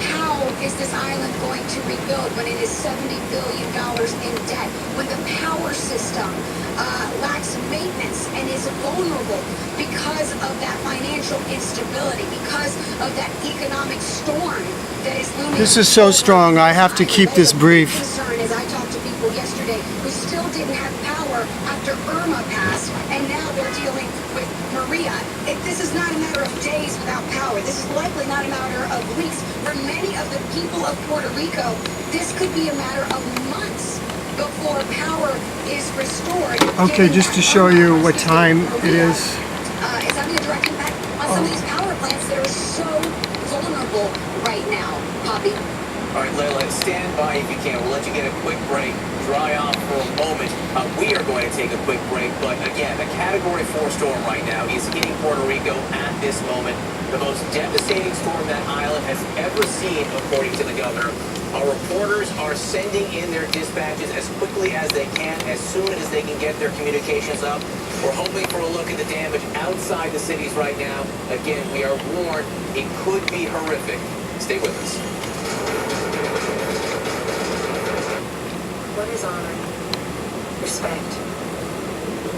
How is this island going to rebuild when it is $70 billion in debt, when the power system lacks maintenance and is vulnerable because of that financial instability, because of that economic storm that is looming? This is so strong. I have to keep this brief. Concern is I talked to people yesterday who still didn't have power after Irma passed, and now they're dealing with Maria. This is not a matter of days without power. This is likely not a matter of weeks. For many of the people of Puerto Rico, this could be a matter of months before power is restored. Okay, just to show you what time it is. It's having a direct impact on some of these power plants that are so vulnerable right now. Poppy? All right, Layla, stand by if you can. We'll let you get a quick break, dry off for a moment. We are going to take a quick break, but again, a Category 4 storm right now is hitting Puerto Rico at this moment. The most devastating storm that island has ever seen, according to the governor. Our reporters are sending in their dispatches as quickly as they can, as soon as they can get their communications up. We're hoping for a look at the damage outside the cities right now. Again, we are warned it could be horrific. Stay with us. What is honor? Respect.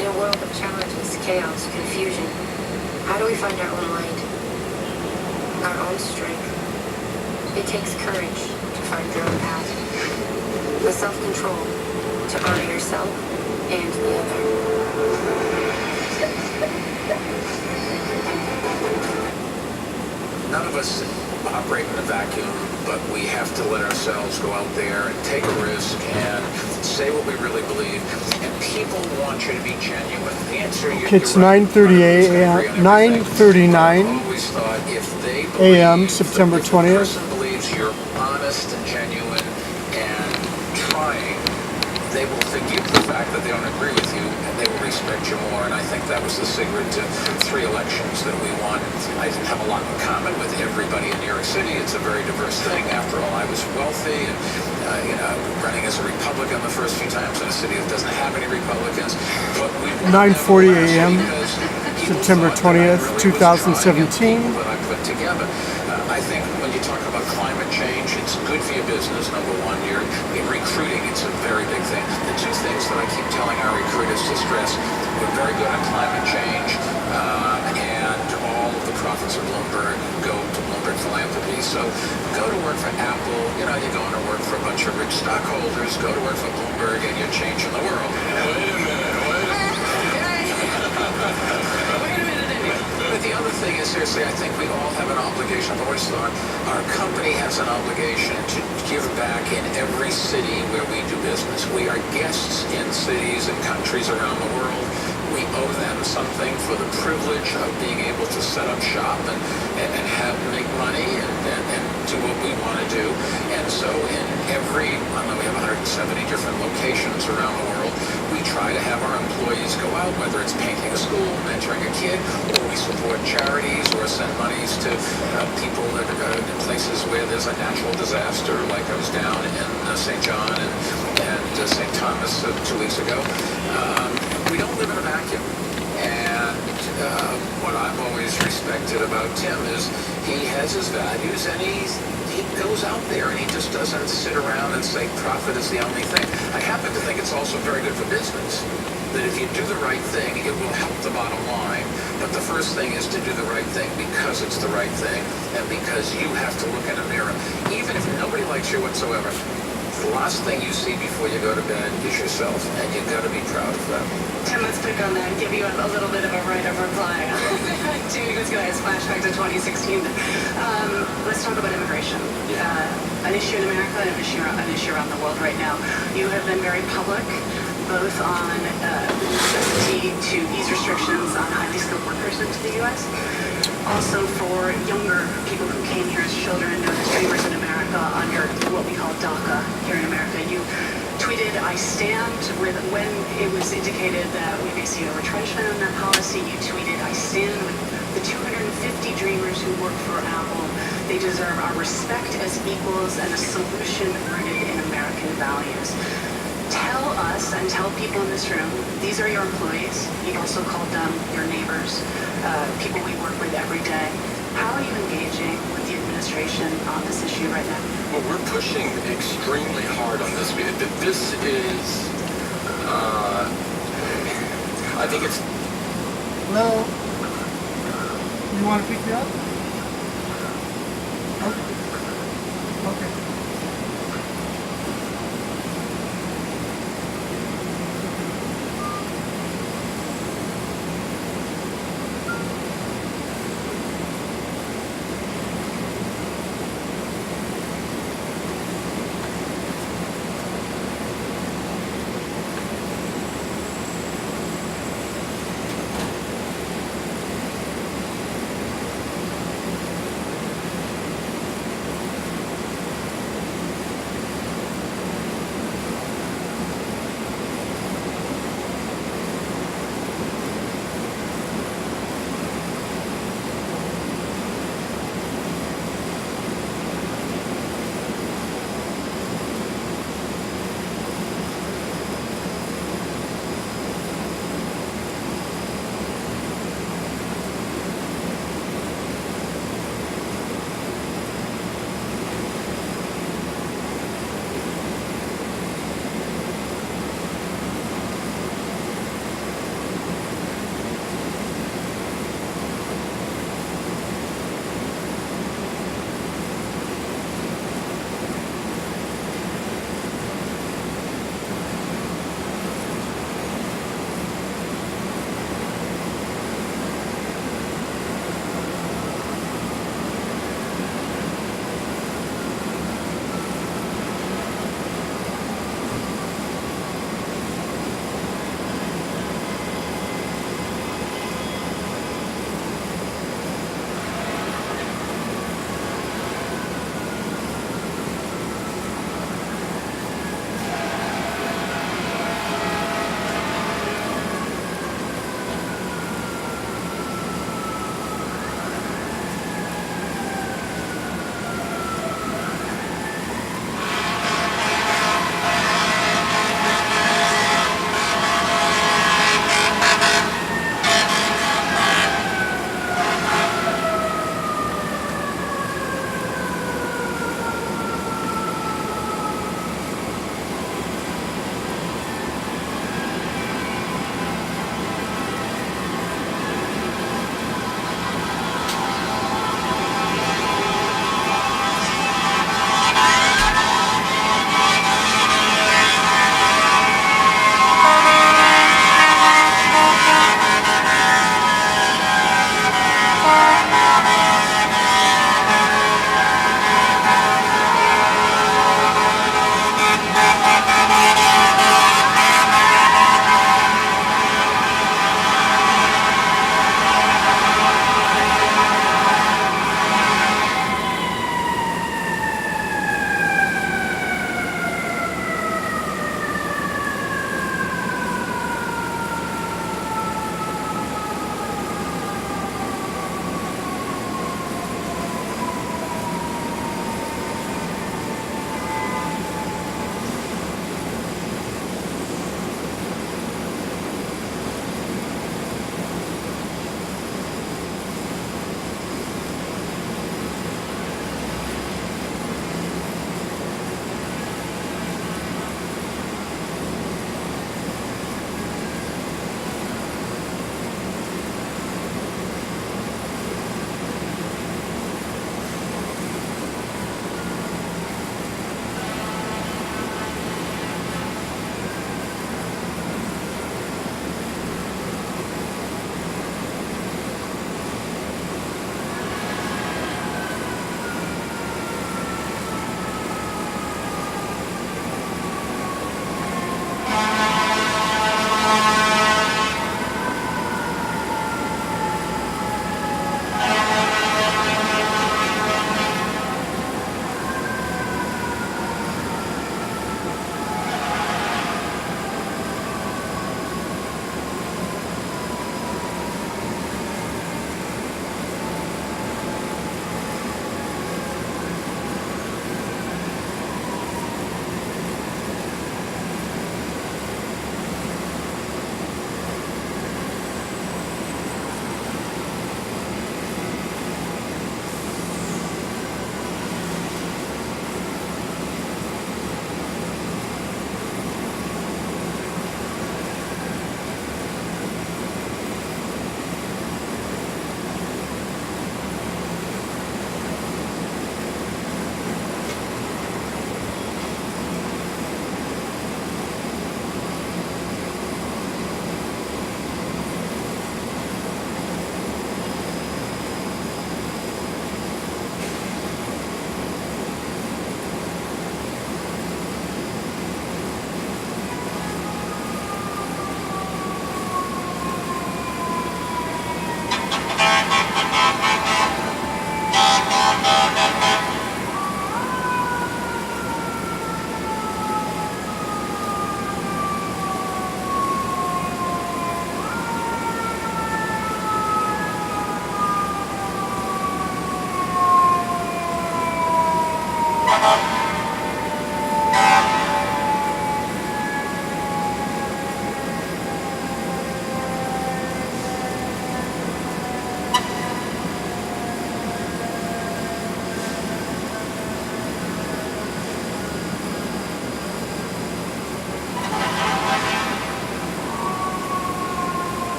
In a world of challenges, chaos, confusion, how do we find our own light? Our own strength? It takes courage to find your own path. The self-control to honor yourself and the other. None of us operate in a vacuum, but we have to let ourselves go out there and take a risk and say what we really believe. And people want you to be genuine. The answer It's 9:39 a.m. September 20th. If a person believes you're honest and genuine and trying, they will forgive the fact that they don't agree with you, and they will respect you more. And I think that was the secret to 3 elections that we won. I didn't have a lot in common with everybody in New York City. It's a very diverse thing. After all, I was wealthy and running as a Republican the first few times in a city that doesn't have any Republicans. But we 9:40 a.m. September 20th, 2017. That I put together. I think when you talk about climate change, it's good for your business. Number one, you're in recruiting. It's a very big thing. The 2 things that I keep telling our recruiters to stress: we're very good at climate change, and all of the profits of Bloomberg go to Bloomberg Philanthropy. So go to work for Apple. You're going to work for a bunch of rich stockholders. Go to work for Bloomberg, and you're changing the world. Wait a minute. But the other thing is, seriously, I think we all have an obligation. I've always thought our company has an obligation to give back in every city where we do business. We are guests in cities and countries around the world. We owe them something for the privilege of being able to set up shop and make money and do what we want to do. And so in every, we have 170 different locations around the world. We try to have our employees go out, whether it's painting a school, mentoring a kid, or we support charities or send monies to people that are in places where there's a natural disaster, like I was down in St. John and St. Thomas 2 weeks ago. We don't live in a vacuum. And what I've always respected about Tim is he has his values, and he goes out there and he just doesn't sit around and say profit is the only thing. I happen to think it's also very good for business, that if you do the right thing, it will help the bottom line. But the first thing is to do the right thing because it's the right thing, and because you have to look in a mirror. Even if nobody likes you whatsoever, the last thing you see before you go to bed is yourself, and you've got to be proud of that. Tim, let's pick on that and give you a little bit of a right of reply. Jamie was going to flashback to 2016. Let's talk about immigration. An issue in America and an issue around the world right now. You have been very public, both on necessity to ease restrictions on highly skilled workers into the U.S., also for younger people who came here as children, known as dreamers in America, under what we call DACA here in America. You tweeted, "I stand with," when it was indicated that we may see a retrenchment on that policy, you tweeted, "I stand with the 250 dreamers who work for Apple. They deserve our respect as equals and a solution rooted in American values." Tell us and tell people in this room, these are your employees. You also called them your neighbors, people we work with every day. How are you engaging with the administration administration on this issue right now? Well, we're pushing extremely hard on this. This is, I think it's. Hello? You want to pick me up? Okay. Okay.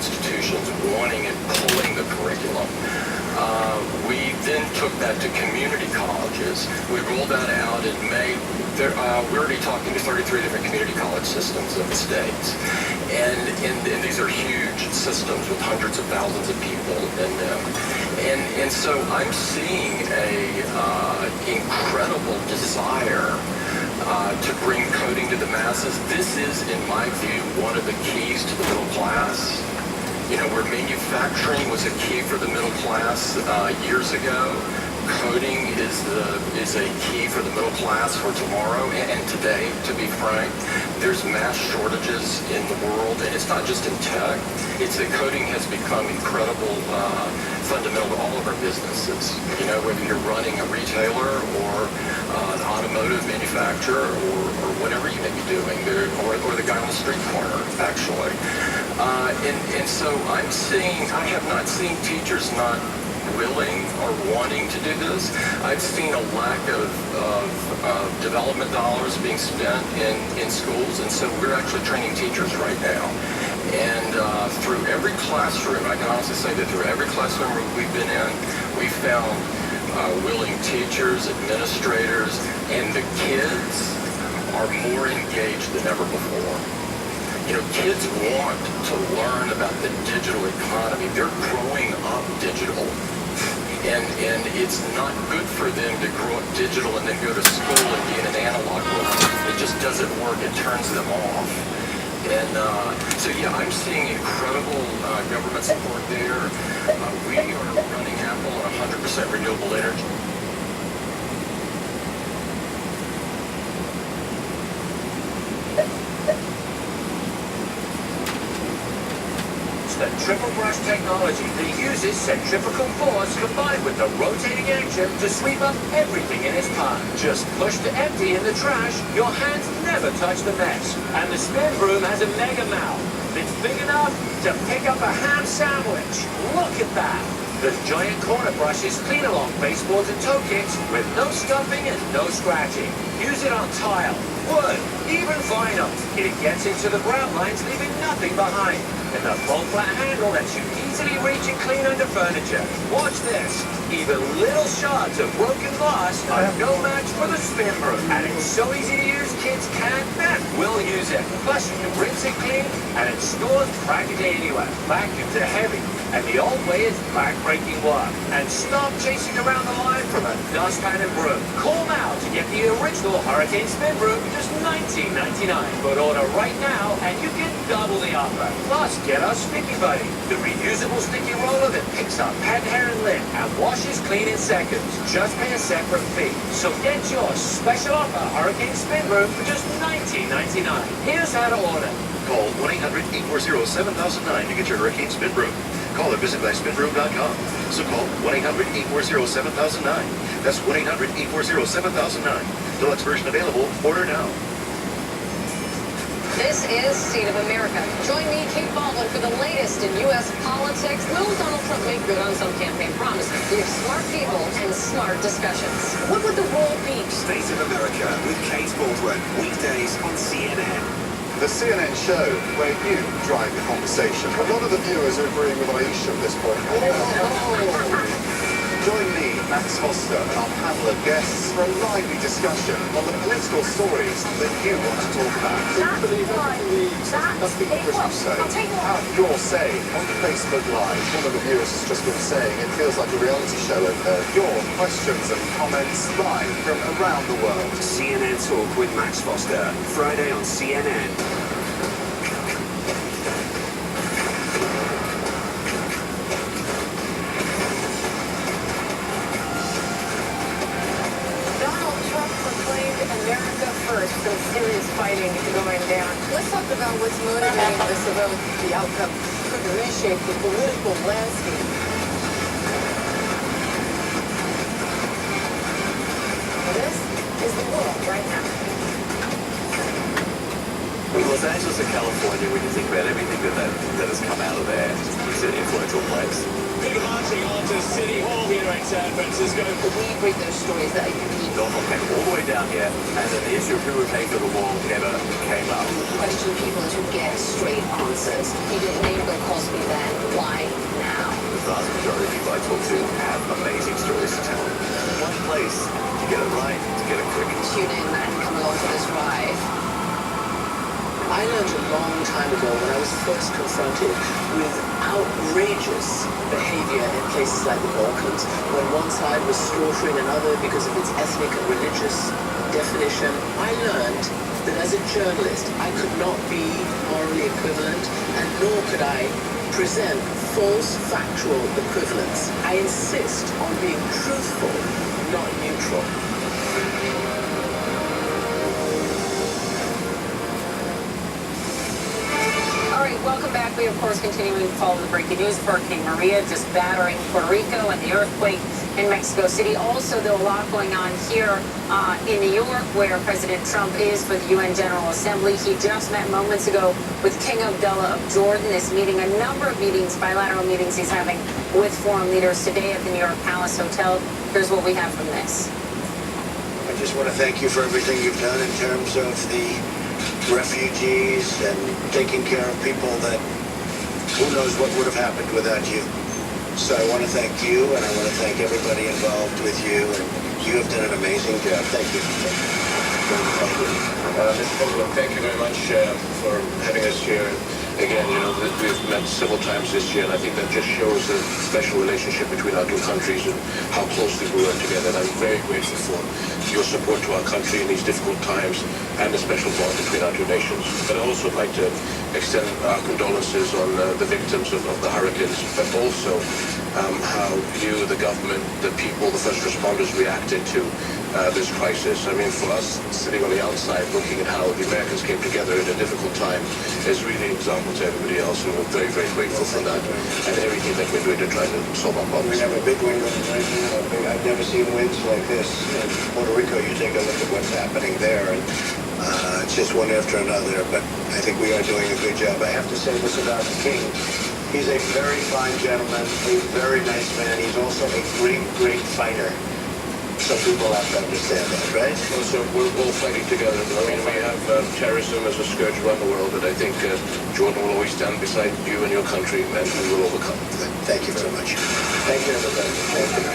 institutions wanting and pulling the curriculum. We then took that to community colleges. We rolled that out in May. We're already talking to 33 different community college systems in the States. And these are huge systems with hundreds of thousands of people in them. And so I'm seeing a incredible desire to bring coding to the masses. This is, in my view, one of the keys to the middle class. You know, where manufacturing was a key for the middle class years ago, coding is a key for the middle class for tomorrow and today, to be frank. There's mass shortages in the world, and it's not just in tech. It's that coding has become incredible, fundamental to all of our businesses. You know, whether you're running a retailer or an automotive manufacturer or whatever you may be doing, or the guy on the street corner, actually. And so I have not seen teachers not willing or wanting to do this. I've seen a lack of development dollars being spent in schools, and so we're actually training teachers right now. And through every classroom, I can honestly say that through every classroom we've been in, we found willing teachers, administrators, and the kids are more engaged than ever before. You know, kids want to learn about the digital economy. They're growing up digital. And it's not good for them to grow up digital and then go to school and be in an analog world. It just doesn't work. It turns them off. And so, yeah, I'm seeing incredible government support there. We are running Apple on 100% renewable energy. The triple brush technology that uses centrifugal force combined with the rotating engine to sweep up everything in its path. Just push to empty in the trash, your hands never touch the mess. And the spin broom has a mega mouth that's big enough to pick up a ham sandwich. Look at that! The giant corner brushes clean along baseboards and toe kicks with no scuffing and no scratching. Use it on tile, wood, even vinyl. It gets into the ground lines, leaving nothing behind. And the full flat handle lets you easily reach and clean under furniture. Watch this. Even little shards of broken glass are no match for the spin broom. And it's so easy to use, kids can and will use it. Plus, you can rinse it clean, and it stores practically anywhere. Vacuums are heavy, and the old way is back-breaking work. And stop chasing around the line from a dustpan and broom. Call now to get the original Hurricane Spin Broom for just $19.99. But order right now, and you get double the offer. Plus, get our Sticky Buddy, the reusable sticky roller that picks up pet hair and lint and washes clean in seconds. Just pay a separate fee. So get your special offer Hurricane Spin Broom for just $19.99. Here's how to order. Call 1-800-840-7009 to get your Hurricane Spin Broom. Call or visit myspinbroom.com. So call 1-800-840-7009. That's 1-800-840-7009. Deluxe version available. Order now. This is State of America. Join me, Kate Baldwin, for the latest in U.S. politics. Will Donald Trump make good on some campaign promise? We have smart people and smart discussions. What would the role be? State of America with Kate Baldwin. Weekdays on CNN. The CNN show where you drive the conversation. A lot of the viewers are agreeing with Aisha at this point. Join me, Max Foster, and our panel of guests for a lively discussion on the political stories that you want to talk about. Do you believe everything nothing but what you say? Have your say on Facebook Live. One of the viewers has just been saying it feels like a reality show over there. Your questions and comments live from around the world. CNN Talk with Max Foster. Friday on CNN. America first, some serious fighting going down. Let's talk about what's motivating this, about the outcome could reshape the political landscape. This is the world right now. We will Los Angeles and California, when you think about everything that has come out of there, it's an influential place. Big marching on to City Hall here in San Francisco. We bring those stories that are unique. Donald came all the way down here, and then the issue of who would pay for the wall never came up. Question people to get straight answers. He didn't name Bill Cosby then. Why now? The vast majority of people I talk to have amazing stories to tell. One place to get it right, to get it quick. Tune in and come along for this ride. I learned a long time ago when I was first confronted with outrageous behavior in places like the Balkans, when one side was slaughtering another because of its ethnic and religious definition. I learned that as a journalist, I could not be morally equivalent, and nor could I present false factual equivalence. I insist on being truthful, not neutral. All right, welcome back. We, of course, continuing to follow the breaking news of Hurricane Maria just battering Puerto Rico and the earthquake in Mexico City. Also, there a lot going on here in New York, where President Trump is for the UN General Assembly. He just met moments ago with King Abdullah of Jordan. Is meeting a number of meetings, bilateral meetings he's having with foreign leaders today at the New York Palace Hotel. Here's what we have from this. I just want to thank you for everything you've done in terms of the refugees and taking care of people that who knows what would have happened without you. So I want to thank you, and I want to thank everybody involved with you, and you have done an amazing job. Thank you. Mr. President, thank you very much for having us here. Again, you know, we've met several times this year, and I think that just shows the special relationship between our two countries and how closely we work together. And I'm very grateful for your support to our country in these difficult times and the special bond between our two nations. But I'd also like to extend our condolences on the victims of the hurricanes, but also how you, the government, the people, the first responders reacted to this crisis. I mean, for us sitting on the outside looking at how the Americans came together in a difficult time is really an example to everybody else, and we're very, very grateful for that and everything that we're doing to try to solve our problems. We have a big wind right now. I've never seen winds like this. In Puerto Rico, you take a look at what's happening there, and it's just one after another, but I think we are doing a good job. I have to say this about the King. He's a very fine gentleman, a very nice man. He's also a great, great fighter. So people have to understand that, right? Well, so we're all fighting together. I mean, we have terrorism as a scourge around the world, but I think Jordan will always stand beside you and your country, and we will overcome. Thank you very much. Thank you, everybody. Thank you.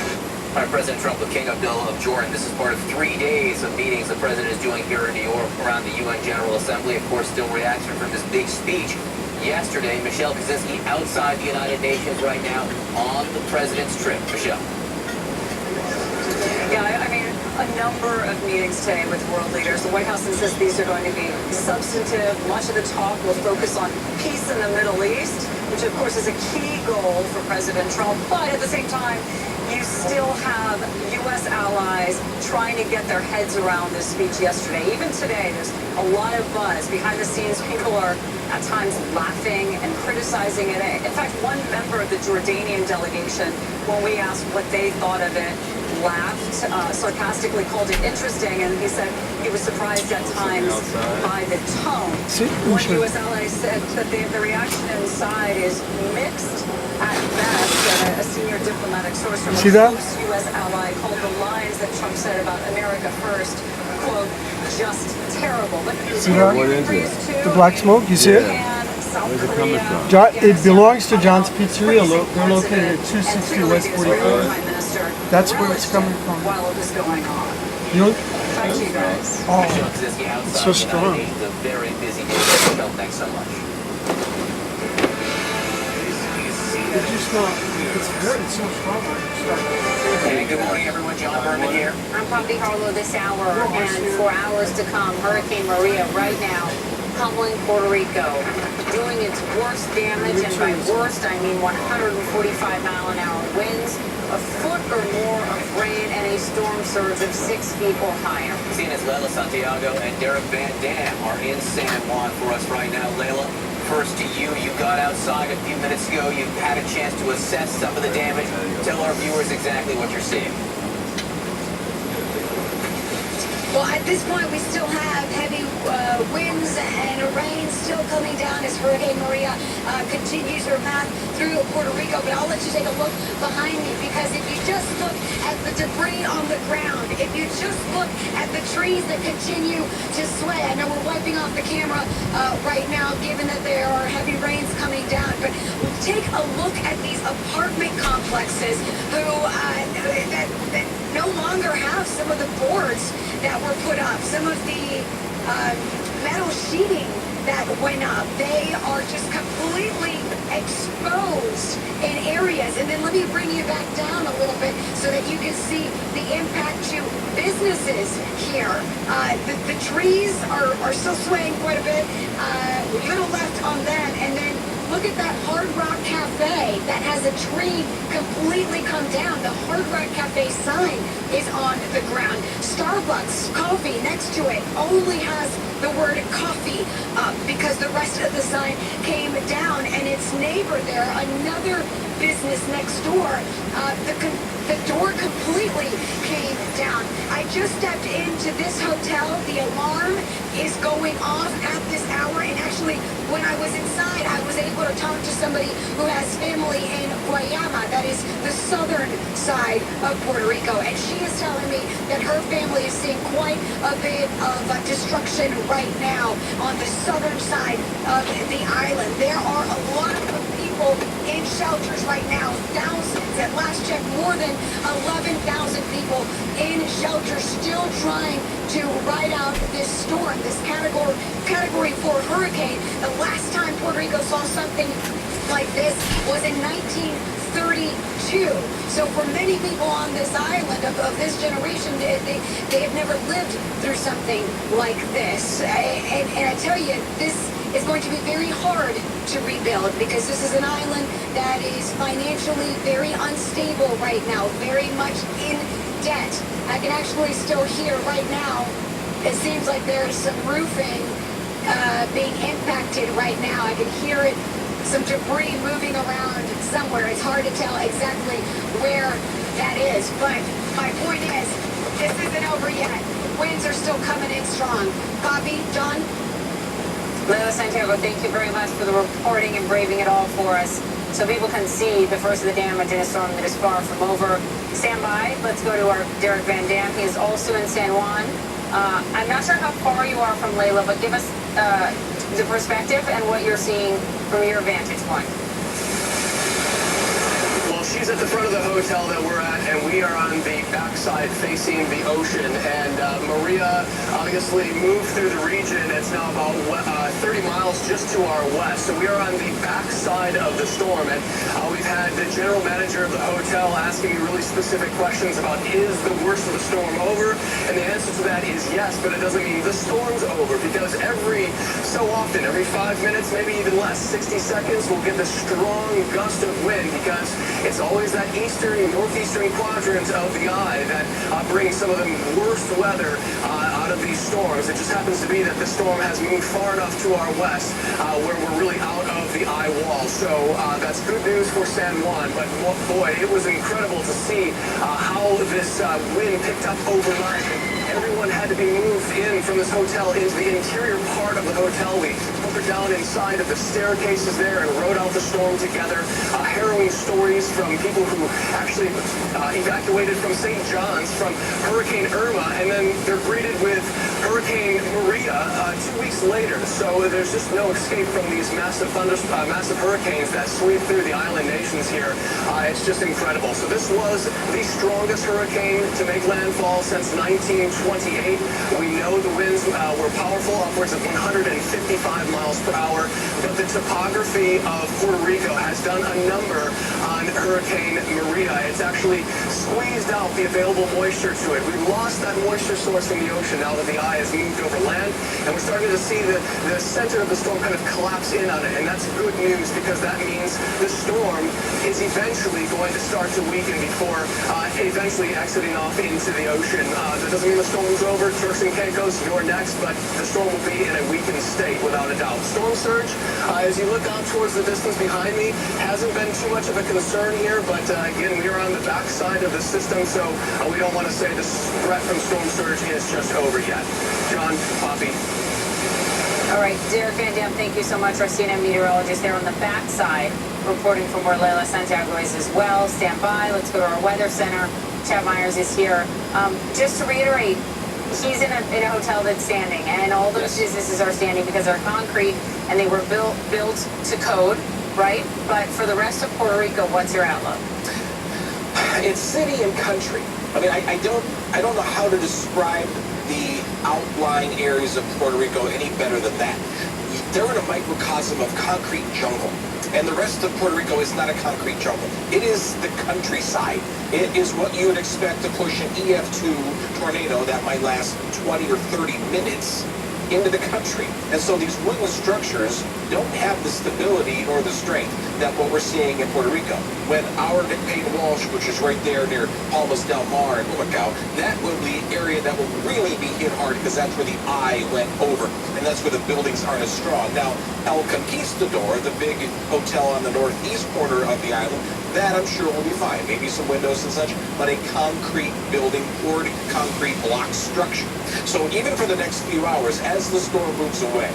All right, President Trump with King Abdullah of Jordan. This is part of 3 days of meetings the president is doing here in New York around the UN General Assembly. Of course, still reaction from his big speech yesterday. Michelle Kaczynski outside the United Nations right now on the president's trip. Michelle. Yeah, I mean, a number of meetings today with world leaders. The White House insists these are going to be substantive. Much of the talk will focus on peace in the Middle East, which of course is a key goal for President Trump. But at the same time, you still have U.S. allies trying to get their heads around this speech yesterday. Even today, there's a lot of buzz. Behind the scenes, people are at times laughing and criticizing it. In fact, one member of the Jordanian delegation, when we asked what they thought of it, laughed, sarcastically called it interesting, and he said he was surprised at times by the tone. One U.S. ally said that the reaction inside is mixed at best, and a senior diplomatic source from a close U.S. ally called the lines that Trump said about America first, quote, just terrible. But see that? What is it? The black smoke, you see it? Where's it coming from? It belongs to John's Pizzeria. They're located at 260 West 44th. That's where it's coming from. While it was going on. You know? Back to you guys. Oh, it's so strong. It's a very busy day. Michelle, thanks so much. Did you smell? It's good. It's so strong. Hey, good morning, everyone. John Berman here. I'm Poppy Harlow this hour, and for hours to come, Hurricane Maria right now pummeling Puerto Rico, doing its worst damage, and by worst I mean 145-mile-an-hour winds, a foot or more of rain, and a storm surge of 6 feet or higher. CNN's Layla Santiago and Derek Van Dam are in San Juan for us right now. Layla, first to you. You got outside a few minutes ago. You had a chance to assess some of the damage. Tell our viewers exactly what you're seeing. Well, at this point, we still have heavy winds and rain still coming down as Hurricane Maria continues her path through Puerto Rico. But I'll let you take a look behind me, because if you just look at the debris on the ground, if you just look at the trees that continue to sway, I know we're wiping off the camera right now, given that there are heavy rains coming down, but take a look at these apartment complexes who that no longer have some of the boards that were put up, some of the metal sheeting that went up. They are just completely exposed in areas. And then let me bring you back down a little bit so that you can see the impact to businesses here. The trees are still swaying quite a bit. Little left on them. And then look at that Hard Rock Cafe that has a tree completely come down. The Hard Rock Cafe sign is on the ground. Starbucks coffee next to it only has the word coffee up because the rest of the sign came down. And its neighbor there, another business next door, the door completely came down. I just stepped into this hotel. The alarm is going off at this hour, and actually when I was inside, I was able to talk to somebody who has family in Guayama, that is the southern side of Puerto Rico, and she is telling me that her family is seeing quite a bit of destruction right now on the southern side of the island. There are a lot of people in shelters right now, thousands. At last check, more than 11,000 people in shelters, still trying to ride out this storm, this category 4 hurricane. The last time Puerto Rico saw something like this was in 1932. So for many people on this island of this generation, they have never lived through something like this. And I tell you, this is going to be very hard to rebuild, because this is an island that is financially very unstable right now, very much in debt. I can actually still hear right now, it seems like there's some roofing being impacted right now. I can hear it, some debris moving around somewhere. It's hard to tell exactly where that is, but my point is, this isn't over yet. Winds are still coming in strong. Bobby, John? Leila Santiago, thank you very much for the reporting and braving it all for us, so people can see the first of the damage in a storm that is far from over. Stand by. Let's go to our Derek Van Dam. He is also in San Juan. I'm not sure how far you are from Leila, but give us the perspective and what you're seeing from your vantage point. Well, she's at the front of the hotel that we're at, and we are on the backside facing the ocean. And Maria obviously moved through the region. It's now about 30 miles just to our west. So we are on the backside of the storm. And we've had the general manager of the hotel asking me really specific questions about, is the worst of the storm over? And the answer to that is yes, but it doesn't mean the storm's over, because every so often, every 5 minutes, maybe even less, 60 seconds, we'll get this strong gust of wind, because it's always that eastern, northeastern quadrant of the eye that brings some of the worst weather out of these storms. It just happens to be that the storm has moved far enough to our west where we're really out of the eye wall. So that's good news for San Juan, but boy, it was incredible to see how this wind picked up overnight. Everyone had to be moved in from this hotel into the interior part of the hotel. We hunkered down inside of the staircases there and rode out the storm together. Harrowing stories from people who actually evacuated from St. John's from Hurricane Irma, and then they're greeted with Hurricane Maria 2 weeks later. So there's just no escape from these massive hurricanes that sweep through the island nations here. It's just incredible. So this was the strongest hurricane to make landfall since 1928. We know the winds were powerful, upwards of 155 miles per hour, but the topography of Puerto Rico has done a number on Hurricane Maria. It's actually squeezed out the available moisture to it. We've lost that moisture source from the ocean now that the eye has moved over land, and we're starting to see the center of the storm kind of collapse in on it, and that's good news, because that means the storm is eventually going to start to weaken before eventually exiting off into the ocean. That doesn't mean the storm's over. Turks and Caicos, you're next, but the storm will be in a weakened state without a doubt. Storm surge, as you look out towards the distance behind me, hasn't been too much of a concern. concern here, but again, we are on the backside of the system, so we don't want to say the threat from storm surge is just over yet. John, Poppy. All right, Derek Van Dam, thank you so much. Our CNN meteorologist there on the backside, reporting from where Leila Santiago is as well. Stand by. Let's go to our weather center. Chad Myers is here. Just to reiterate, he's in a hotel that's standing, and all those businesses are standing because they're concrete and they were built to code, right? But for the rest of Puerto Rico, what's your outlook? It's city and country. I mean, I don't know how to describe the outlying areas of Puerto Rico any better than that. They're in a microcosm of concrete jungle. And the rest of Puerto Rico is not a concrete jungle. It is the countryside. It is what you would expect to push an EF2 tornado that might last 20 or 30 minutes into the country. And so these wooden structures don't have the stability or the strength that what we're seeing in Puerto Rico. When our Nick Payne Walsh, which is right there near Palmas del Mar and Humacao, that will be the area that will really be hit hard because that's where the eye went over. And that's where the buildings aren't as strong. Now, El Conquistador, the big hotel on the northeast corner of the island, that I'm sure will be fine. Maybe some windows and such, but a concrete building, poured concrete block structure. So even for the next few hours, as the storm moves away,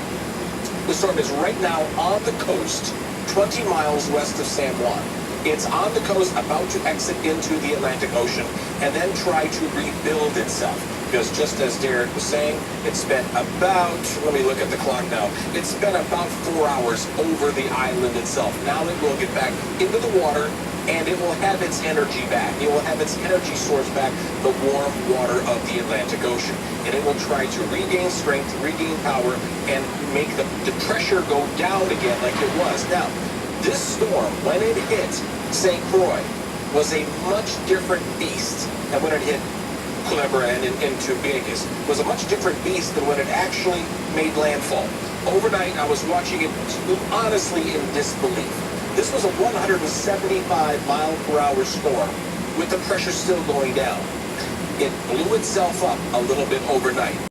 the storm is right now on the coast, 20 miles west of San Juan. It's on the coast, about to exit into the Atlantic Ocean, and then try to rebuild itself. Because just as Derek was saying, it's been about, let me look at the clock now, it's been about 4 hours over the island itself. Now it will get back into the water, and it will have its energy back. It will have its energy source back, the warm water of the Atlantic Ocean. And it will try to regain strength, regain power, and make the pressure go down again like it was. Now, this storm, when it hit St. Croix, was a much different beast than when it hit Culebra and into Vegas. It was a much different beast than when it actually made landfall. Overnight, I was watching it honestly in disbelief. This was a 175 mile per hour storm with the pressure still going down. It blew itself up a little bit overnight.